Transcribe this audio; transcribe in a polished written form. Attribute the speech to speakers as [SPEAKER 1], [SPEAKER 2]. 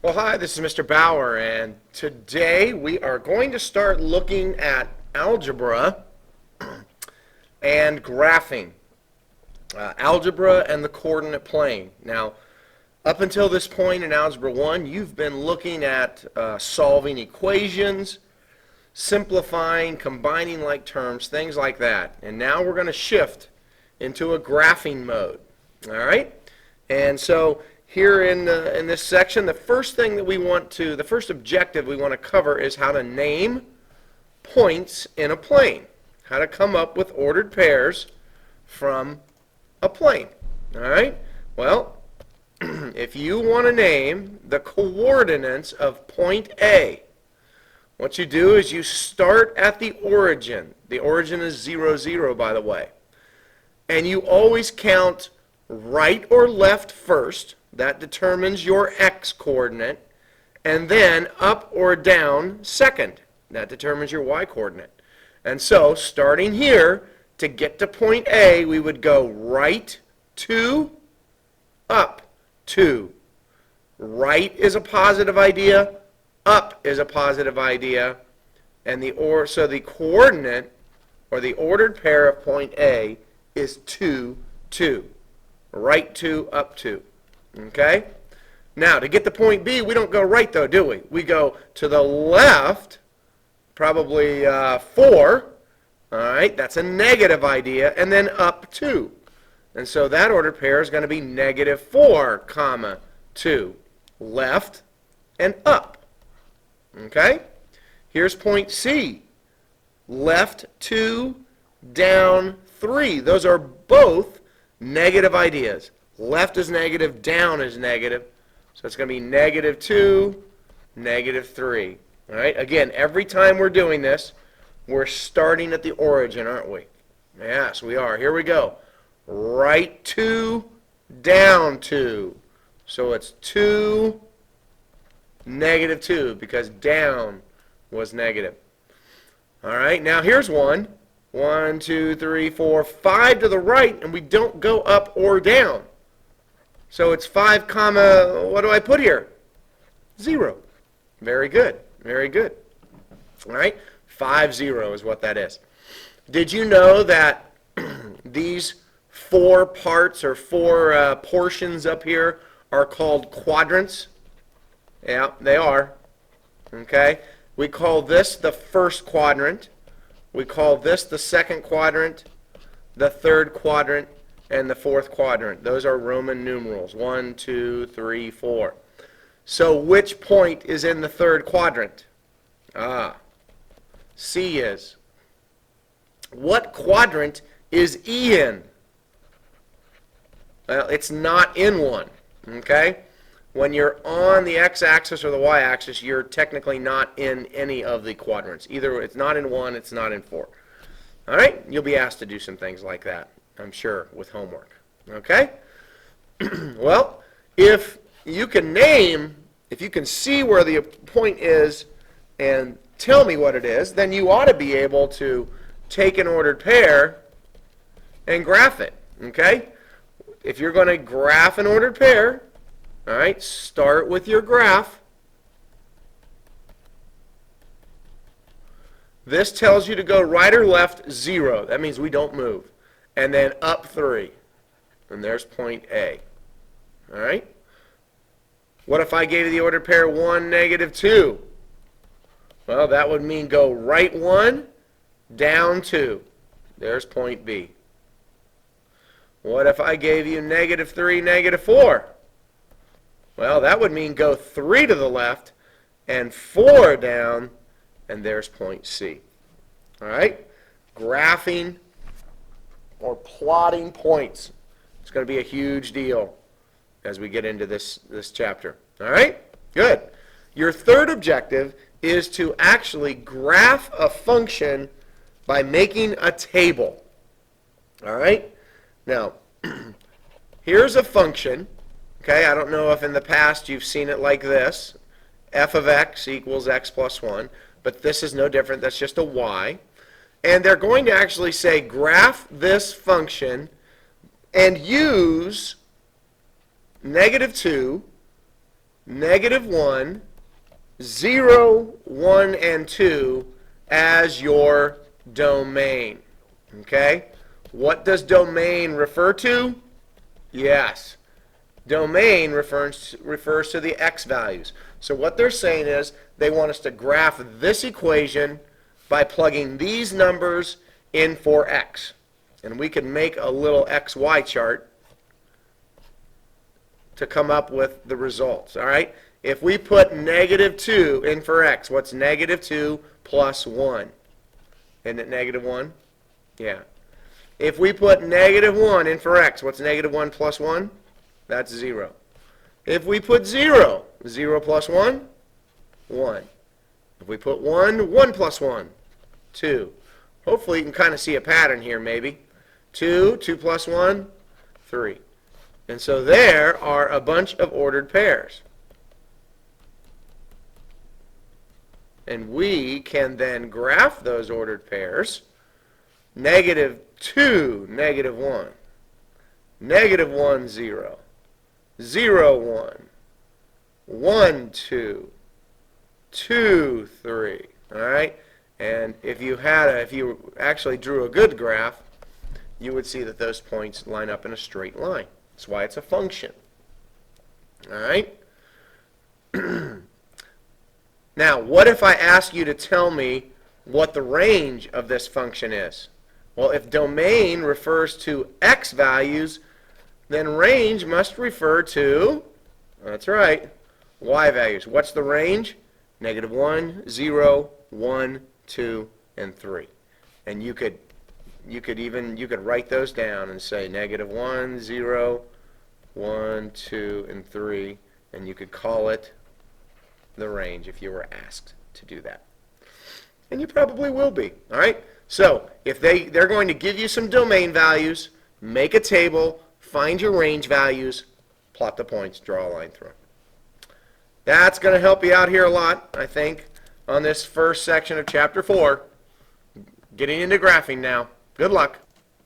[SPEAKER 1] Well, hi, this is Mr. Bauer, and today we are going to start looking at algebra and graphing. Algebra and the coordinate plane. Now, up until this point in Algebra 1, you've been looking at solving equations, simplifying, combining like terms, things like that. And now we're going to shift into a graphing mode. All right? And so here in this section, the first objective we want to cover is how to name points in a plane. How to come up with ordered pairs from a plane. All right? Well, if you want to name the coordinates of point A, what you do is you start at the origin. The origin is 0, 0, by the way. And you always count right or left first. That determines your x coordinate. And then up or down second. That determines your y coordinate. And so, starting here, to get to point A, we would go right 2, up 2. Right is a positive idea. Up is a positive idea. And so the coordinate, or the ordered pair of point A, is 2, 2. Right 2, up 2. Okay? Now, to get to point B, we don't go right, though, do we? We go to the left, probably 4. All right? That's a negative idea. And then up 2. And so that ordered pair is going to be negative 4, comma, 2. Left and up. Okay? Here's point C. Left 2, down 3. Those are both negative ideas. Left is negative, down is negative. So it's going to be negative 2, negative 3. All right? Again, every time we're doing this, we're starting at the origin, aren't we? Yes, we are. Here we go. Right 2, down 2. So it's 2, negative 2, because down was negative. All right, now here's one. 1, 2, 3, 4, 5 to the right, and we don't go up or down. So it's 5, comma, what do I put here? 0. Very good, very good. All right, 5, 0 is what that is. Did you know that these 4 parts or 4 portions up here are called quadrants? Yeah, they are. Okay? We call this the first quadrant. We call this the second quadrant, the third quadrant, and the fourth quadrant. Those are Roman numerals. 1, 2, 3, 4. So which point is in the third quadrant? C is. What quadrant is E in? Well, it's not in one. Okay? When you're on the x-axis or the y-axis, you're technically not in any of the quadrants. Either it's not in 1, it's not in 4. All right? You'll be asked to do some things like that, I'm sure, with homework. Okay? Well, if you can see where the point is and tell me what it is, then you ought to be able to take an ordered pair and graph it. Okay? If you're going to graph an ordered pair, all right, start with your graph. This tells you to go right or left 0. That means we don't move. And then up 3. And there's point A. All right? What if I gave you the ordered pair 1, negative 2? Well, that would mean go right 1, down 2. There's point B. What if I gave you negative 3, negative 4? Well, that would mean go 3 to the left and 4 down, and there's point C. All right? Graphing or plotting points. It's going to be a huge deal as we get into this chapter. All right? Good. Your third objective is to actually graph a function by making a table. All right? Now, here's a function. Okay, I don't know if in the past you've seen it like this. F of x equals x plus 1. But this is no different. That's just a y. And they're going to actually say graph this function and use negative 2 -1, 0, 1, and 2 as your domain. Okay? What does domain refer to? Yes. Domain refers to the x values. So what they're saying is they want us to graph this equation by plugging these numbers in for x. And we can make a little xy chart to come up with the results. All right? If we put -2 in for x, what's -2 plus 1? Isn't it -1? Yeah. If we put -1 in for x, what's -1 plus 1? That's 0. If we put 0, 0 plus 1, 1. If we put 1, 1 plus 1, 2. Hopefully you can kind of see a pattern here maybe. 2, 2 plus 1, 3. And so there are a bunch of ordered pairs. And we can then graph those ordered pairs. -2, -1. -1, 0. 0, 1. 1, 2. 2, 3. All right? And if you actually drew a good graph, you would see that those points line up in a straight line. That's why it's a function. All right? Now, what if I ask you to tell me what the range of this function is? Well, if domain refers to x values, then range must refer to, that's right, y values. What's the range? -1, 0, 1, 2, and 3. And you could write those down and say -1, 0, 1, 2, and 3, and you could call it the range if you were asked to do that. And you probably will be. All right? So if they're going to give you some domain values, make a table, find your range values, plot the points, draw a line through. That's going to help you out here a lot, I think, on this first section of Chapter 4. Getting into graphing now. Good luck.